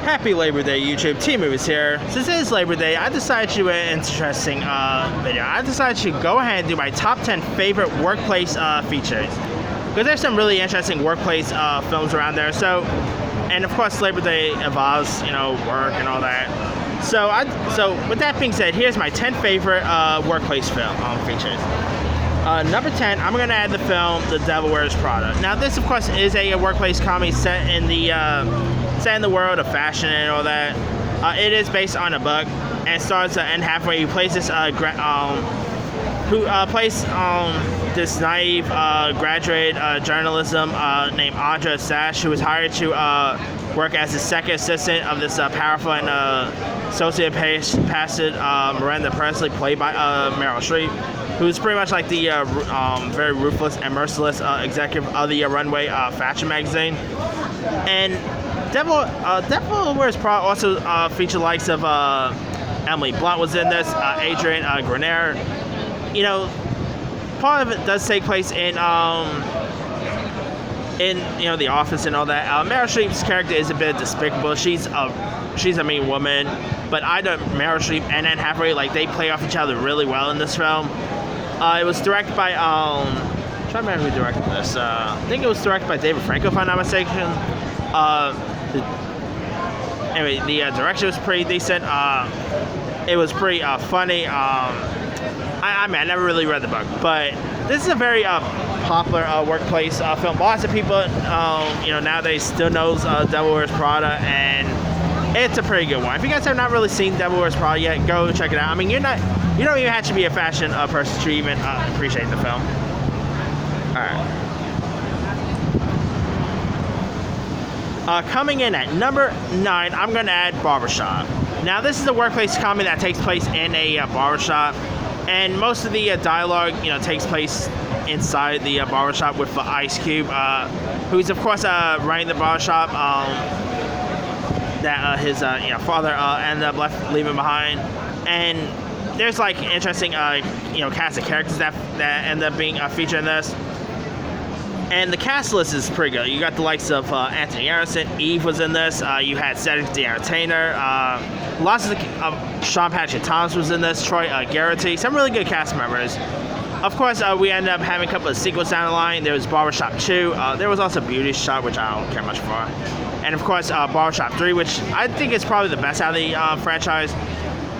Happy Labor Day, YouTube. T-Movies here. Since it is Labor Day, I decided to do an interesting video. I decided to go ahead and do my top 10 favorite workplace features. Because there's some really interesting workplace films around there. So, and of course, Labor Day involves, work and all that. So with that being said, here's my 10 favorite workplace film features. Number 10, I'm going to add the film The Devil Wears Prada. Now, this, of course, is a workplace comedy set in the world of fashion and all that. It is based on a book and stars Anne Hathaway, who plays this this naive graduate journalism named Audra Sash, who was hired to work as the second assistant of this powerful and sociopathic Miranda Presley, played by Meryl Streep, who's pretty much like the very ruthless and merciless executive of the Runway fashion magazine. And Devil Wears Prada also featured likes of Emily Blunt was in this, Adrian Grenier. Part of it does take place in the office and all that. Meryl Streep's character is a bit despicable. She's a mean woman, but Meryl Streep and Anne Hathaway, they play off each other really well in this film. It was directed by I'm trying to remember who directed this. I think it was directed by David Franco, if I'm not mistaken. Anyway, the direction was pretty decent. It was pretty funny. I never really read the book, but this is a very popular workplace film. Lots of people, nowadays still knows Devil Wears Prada, and it's a pretty good one. If you guys have not really seen Devil Wears Prada yet, go check it out. I mean, you don't even have to be a fashion person to even appreciate the film. All right. Coming in at number 9, I'm going to add Barbershop. Now, this is a workplace comedy that takes place in a barbershop, and most of the dialogue, takes place inside the barbershop with Ice Cube, who's of course running the barbershop that his father ended up leaving behind. And there's interesting cast of characters that end up being featured in this. And the cast list is pretty good. You got the likes of Anthony Anderson. Eve was in this. You had Cedric the Entertainer. Lots of Sean Patrick Thomas was in this. Troy Garrity. Some really good cast members. Of course, we ended up having a couple of sequels down the line. There was Barbershop 2. There was also Beauty Shop, which I don't care much for. And of course, Barbershop 3, which I think is probably the best out of the franchise.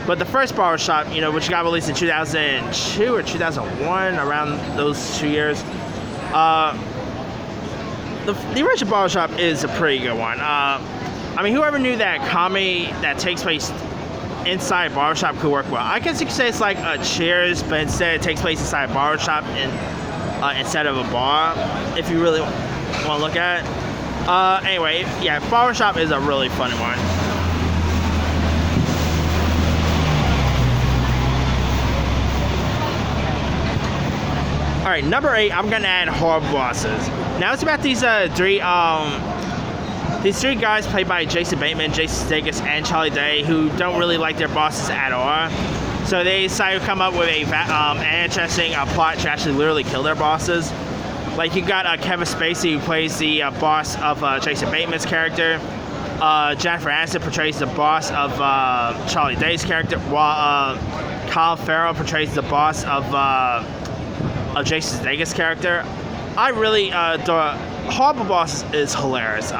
But the first Barbershop, which got released in 2002 or 2001, around those 2 years. The original Barbershop is a pretty good one. Whoever knew that comedy that takes place inside a barbershop could work well. I guess you could say it's like a Cheers, but instead it takes place inside a barbershop instead of a bar, if you really want to look at it. Anyway, yeah, Barbershop is a really funny one. Alright, number 8, I'm gonna add Horrible Bosses. Now it's about these three guys played by Jason Bateman, Jason Sudeikis, and Charlie Day, who don't really like their bosses at all. So they decided to come up with an interesting plot to actually literally kill their bosses. You got Kevin Spacey, who plays the boss of Jason Bateman's character. Jennifer Aniston portrays the boss of Charlie Day's character, while Colin Farrell portrays the boss of Jason Sudeikis' character. I really adore Horrible Bosses. Is hilarious.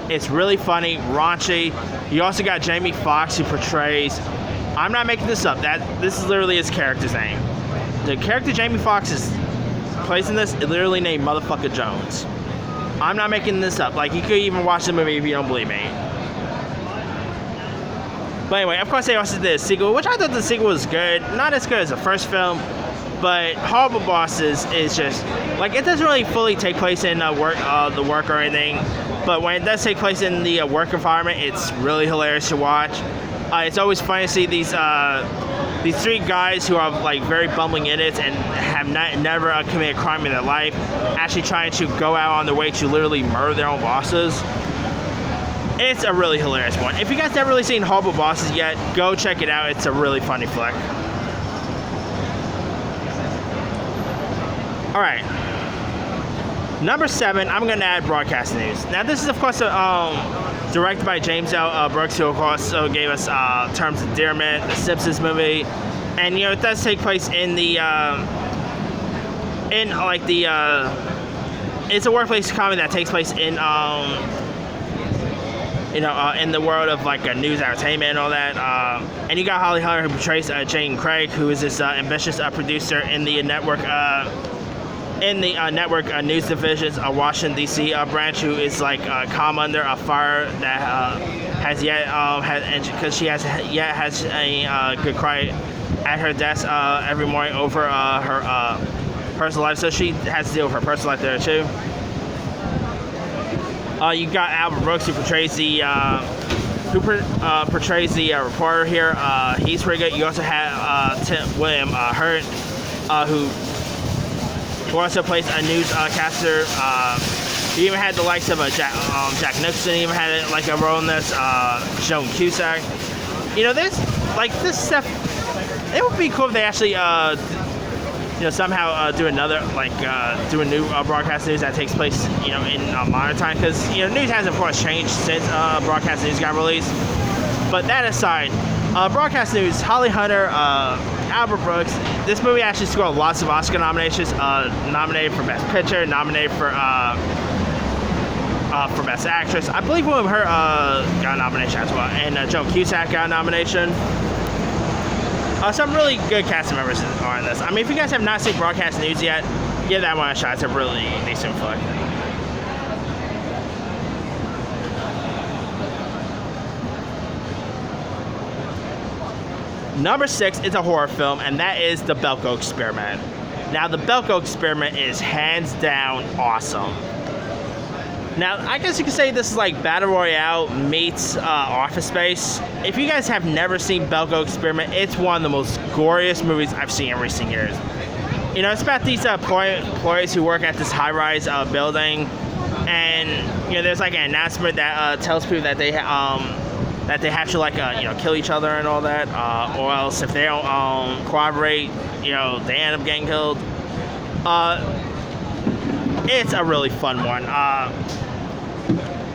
It's really funny, raunchy. You also got Jamie Foxx, who portrays, I'm not making this up, this is literally his character's name. The character Jamie Foxx plays in this is literally named Motherfucker Jones. I'm not making this up. You could even watch the movie if you don't believe me. But anyway, of course they also did a sequel, which I thought the sequel was good. Not as good as the first film, but Horrible Bosses is just, it doesn't really fully take place in the work or anything, but when it does take place in the work environment, it's really hilarious to watch. It's always fun to see these three guys who are very bumbling idiots and have never committed a crime in their life, actually trying to go out on their way to literally murder their own bosses. It's a really hilarious one. If you guys never really seen Horrible Bosses yet, go check it out. It's a really funny flick. Alright. Number 7, I'm going to add broadcast news. Now, this is, of course, directed by James L. Brooks, who, of course, gave us Terms of Endearment, the Simpsons movie. And, it does take place in the, it's a workplace comedy that takes place in, in the world of, news, entertainment, and all that. And you got Holly Hunter, who portrays Jane Craig, who is this ambitious producer in the network, news division's Washington D.C. Branch, who is calm under a fire that has yet because she has a good cry at her desk every morning over her personal life, so she has to deal with her personal life there too. You got Albert Brooks, who portrays the reporter here. He's pretty good. You also have William Hurt, who also plays a newscaster. He even had the likes of Jack Nicholson. He even had a role in this. Joan Cusack. This stuff. It would be cool if they actually, somehow do another do a new broadcast news that takes place, in modern time, because news has of course changed since broadcast news got released. But that aside, broadcast news, Holly Hunter, Albert Brooks. This movie actually scored lots of Oscar nominations. Nominated for Best Picture, nominated for Best Actress. I believe William Hurt got a nomination as well, and Joan Cusack got a nomination. Some really good cast members are in this. I mean, if you guys have not seen broadcast news yet, give that one a shot. It's a really decent flick. Number 6 is a horror film, and that is The Bellco Experiment. Now, The Bellco Experiment is hands down awesome. Now, I guess you could say this is like Battle Royale meets Office Space. If you guys have never seen Bellco Experiment, it's one of the most goriest movies I've seen in recent years. It's about these employees who work at this high-rise building, and there's an announcement that tells people that they have to kill each other and all that, or else if they don't cooperate, they end up getting killed. It's a really fun one.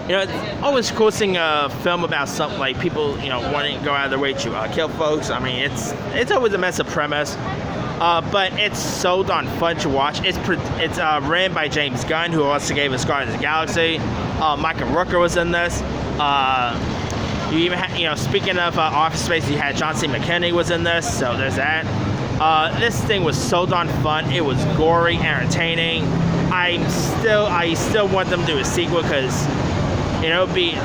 It's always cool seeing a film about something like people, wanting to go out of their way to kill folks. I mean, it's always a mess of premise, but it's so darn fun to watch. It's written by James Gunn, who also gave us Guardians of the Galaxy. Michael Rooker was in this. You even had, speaking of Office Space, you had John C. McKinney was in this, so there's that. This thing was so darn fun. It was gory, entertaining. I still want them to do a sequel because it'll be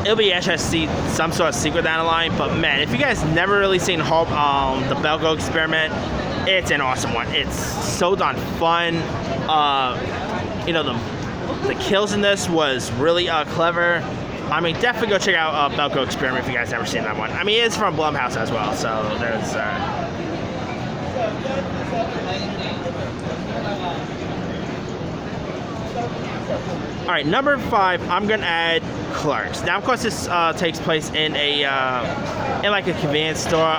interesting to see some sort of sequel down the line. But man, if you guys never really seen the Bellco Experiment, it's an awesome one. It's so darn fun. The kills in this was really clever. I mean, definitely go check out Bellco Experiment if you guys never seen that one. I mean, it's from Blumhouse as well, so there's. All right, number 5, I'm gonna add Clerks. Now, of course, this takes place in a convenience store,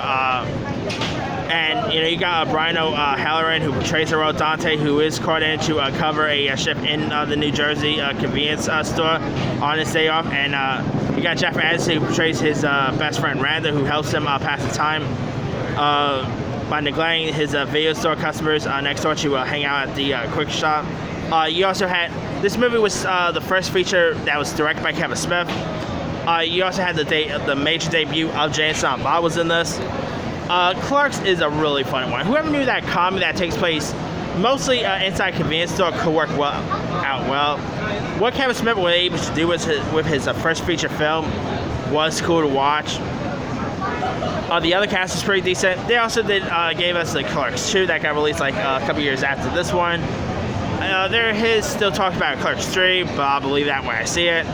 and you got Brian O'Halloran, who portrays the role Dante, who is called in to cover a shift in the New Jersey convenience store on his day off, and you got Jeff Addison, who portrays his best friend Randa, who helps him pass the time by neglecting his video store customers next door to hang out at the quick shop. You also had, this movie was the first feature that was directed by Kevin Smith. You also had the major debut of Jay and Silent Bob was in this. Clerks is a really fun one. Whoever knew that comedy that takes place mostly inside a convenience store could work out well. What Kevin Smith was able to do with his first feature film was cool to watch. The other cast is pretty decent. They also gave us the Clerks 2 that got released a couple years after this one. There is still talk about Clerks 3, but I'll believe that when I see it.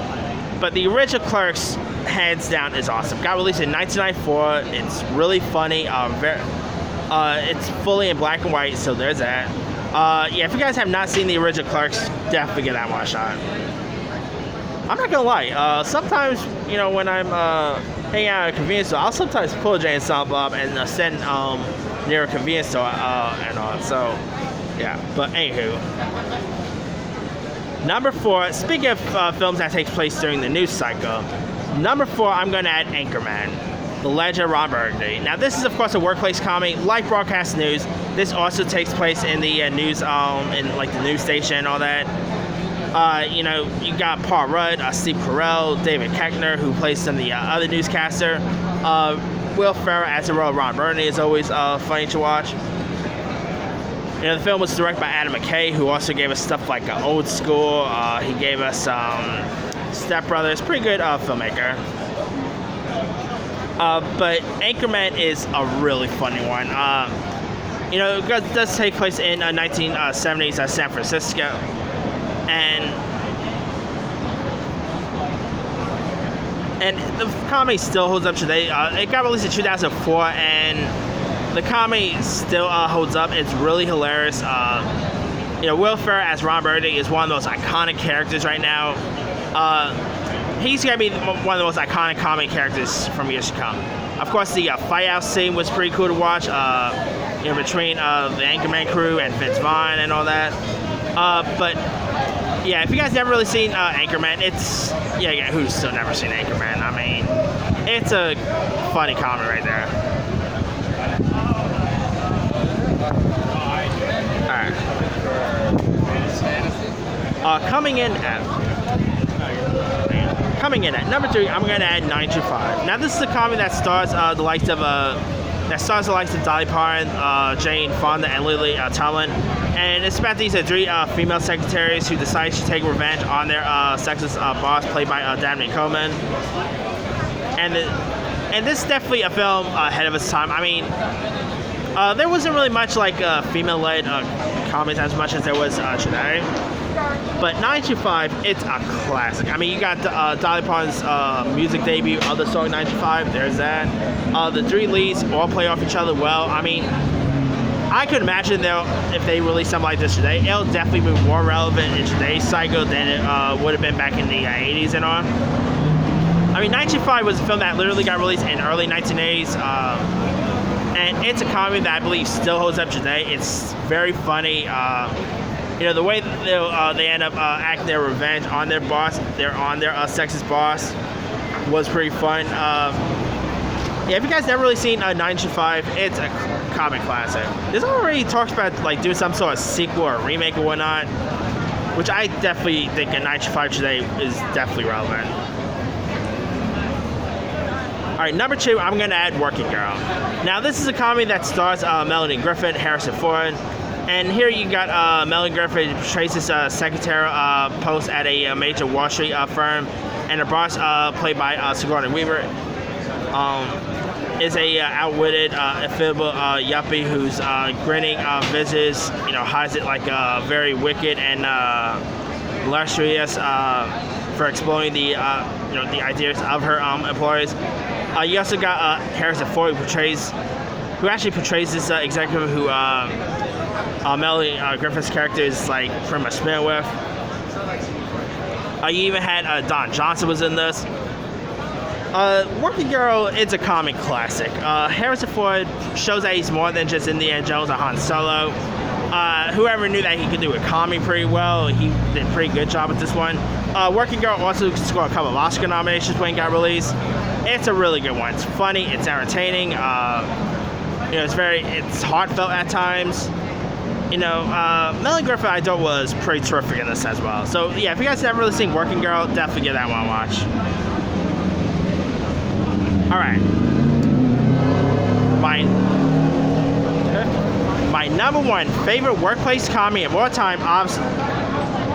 But the original Clerks, hands down, is awesome. Got released in 1994. It's really funny. It's fully in black and white, so there's that. If you guys have not seen the original Clerks, definitely give that one a shot. I'm not gonna lie. Sometimes, when I'm hanging out at a convenience store, I'll sometimes pull Jay and Silent Bob and send near a convenience store and all. So Yeah, but anywho. Number 4, speaking of films that takes place during the news cycle, number 4, I'm going to add Anchorman, The Legend of Ron Burgundy. Now, this is, of course, a workplace comedy, like broadcast news. This also takes place in the news, in like the news station and all that. You know, you got Paul Rudd, Steve Carell, David Koechner, who plays some of the other newscaster. Will Ferrell as the role of Ron Burgundy is always funny to watch. You know, the film was directed by Adam McKay, who also gave us stuff like Old School. He gave us Step Brothers. Pretty good filmmaker. But Anchorman is a really funny one. You know, it does take place in 1970s San Francisco. And the comedy still holds up today. It got released in 2004, and the comedy still holds up. It's really hilarious. You know, Will Ferrell as Ron Burgundy is one of those iconic characters right now. He's going to be one of the most iconic comedy characters from years to come. Of course, the fight out scene was pretty cool to watch. You know, between the Anchorman crew and Vince Vaughn and all that. But yeah, if you guys never really seen Anchorman, it's yeah, who's still never seen Anchorman? I mean, it's a funny comedy right there. Coming in at number 3, I'm going to add 925. Now, this is a comedy that stars the likes of Dolly Parton, Jane Fonda, and Lily Tomlin, and it's about these 3 female secretaries who decide to take revenge on their sexist boss, played by Daphne Coleman. And this is definitely a film ahead of its time. I mean, there wasn't really much like female-led comedies as much as there was today. But 925, it's a classic. I mean, you got Dolly Parton's music debut, other song 925, there's that. The 3 leads all play off each other well. I mean, I could imagine if they released something like this today, it'll definitely be more relevant in today's cycle than it would have been back in the 80s and on. I mean, 925 was a film that literally got released in early 1980s. And it's a comedy that I believe still holds up today. It's very funny. You know, the way they end up acting their revenge on their boss, on their sexist boss, was pretty fun. Yeah, if you guys never really seen 925, it's a comic classic. There's already talks about like doing some sort of sequel or remake or whatnot, which I definitely think a 925 today is definitely relevant. Alright, number 2, I'm going to add Working Girl. Now, this is a comedy that stars Melanie Griffith, Harrison Ford. And here you got Melanie Griffith portrays this secretary post at a major Wall Street firm. And her boss, played by Sigourney Weaver, is a outwitted, affable yuppie who's grinning visits, you know, hides it like very wicked and luxurious for exploiting the, you know, the ideas of her employees. You also got Harrison Ford, who actually portrays this executive who Melanie Griffith's character is like pretty much familiar with. You even had Don Johnson was in this. Working Girl, it's a comic classic. Harrison Ford shows that he's more than just Indiana Jones or Han Solo. Whoever knew that he could do a comedy pretty well, he did a pretty good job with this one. Working Girl also scored a couple of Oscar nominations when it got released. It's a really good one. It's funny, it's entertaining. You know, it's heartfelt at times. You know, Melanie Griffith, I thought, was pretty terrific in this as well. So yeah, if you guys haven't really seen Working Girl, definitely give that one a watch. All right. My number 1 favorite workplace comedy of all time, obviously,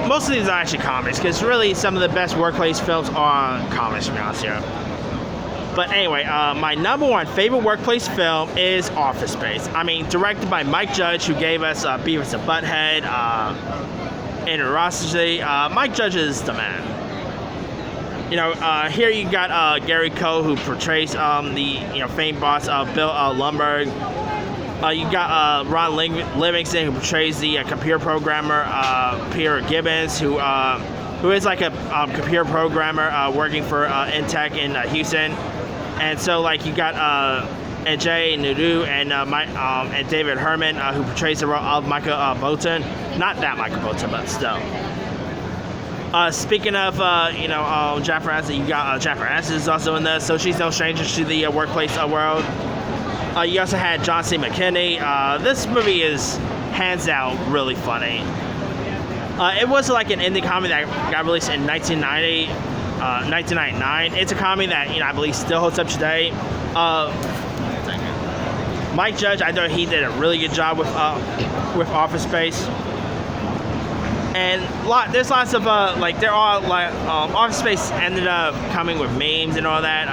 most of these are actually comedies, because really some of the best workplace films are comedies, to be honest here. But anyway, my number 1 favorite workplace film is Office Space. I mean, directed by Mike Judge, who gave us Beavis and Butthead, Interosity. Mike Judge is the man. You know, here you got Gary Cole, who portrays the famed boss Bill Lumberg. You got Ron Livingston, who portrays the computer programmer Peter Gibbons, who is like a computer programmer working for Intech in Houston. And so, like, you got and Jay Nudu and David Herman, who portrays the role of Michael Bolton. Not that Michael Bolton, but still. Speaking of, Jennifer Aniston, you got Jennifer Aniston is also in this, so she's no stranger to the workplace world. You also had John C. McKinney. This movie is hands down really funny. It was like an indie comedy that got released in 1999. It's a comedy that I believe still holds up today. Mike Judge, I thought he did a really good job with Office Space. And there's lots of Office Space ended up coming with memes and all that.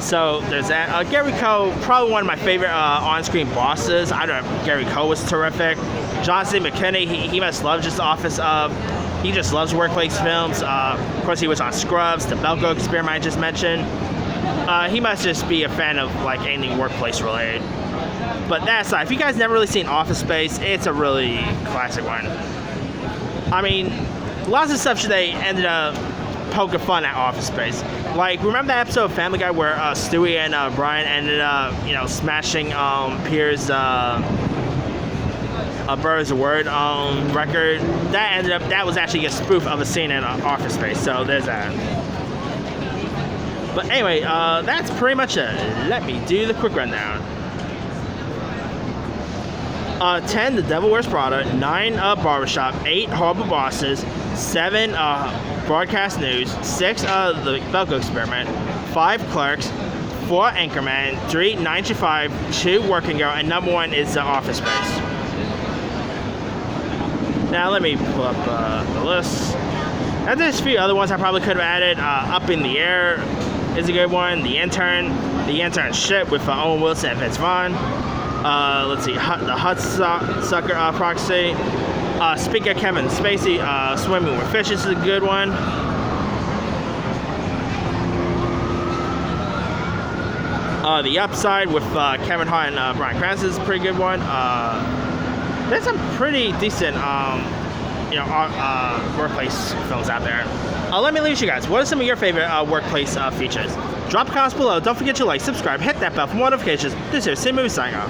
So there's that. Gary Cole, probably one of my favorite on-screen bosses. I don't know, Gary Cole was terrific. John C. McKinney, he must love just Office. He just loves workplace films. Of course, he was on Scrubs, the Bellco Experiment I just mentioned. He must just be a fan of anything workplace related. But that aside, if you guys never really seen Office Space, it's a really classic one. I mean, lots of stuff today ended up poking fun at Office Space. Remember that episode of Family Guy where Stewie and Brian ended up, smashing Pierre's Bird is a Word record? That was actually a spoof of a scene in Office Space, so there's that. But anyway, that's pretty much it. Let me do the quick rundown. 10, The Devil Wears Prada. 9, Barbershop. 8, Horrible Bosses. 7, Broadcast News. 6, The Bellco Experiment. 5, Clerks. 4, Anchorman. 3, 9 to 5. 2, Working Girl. And number 1 is The Office Space. Now let me pull up the list. And there's a few other ones I probably could have added. Up in the Air is a good one. The Internship with Owen Wilson and Vince Vaughn. Let's see, the Hudsucker Proxy. Speaking of Kevin Spacey, Swimming with Fishes is a good one. The Upside with Kevin Hart and Bryan Cranston is a pretty good one. There's some pretty decent, workplace films out there. Let me leave you guys. What are some of your favorite workplace features? Drop comments below. Don't forget to like, subscribe, hit that bell for more notifications. This is Sim Movie signing off.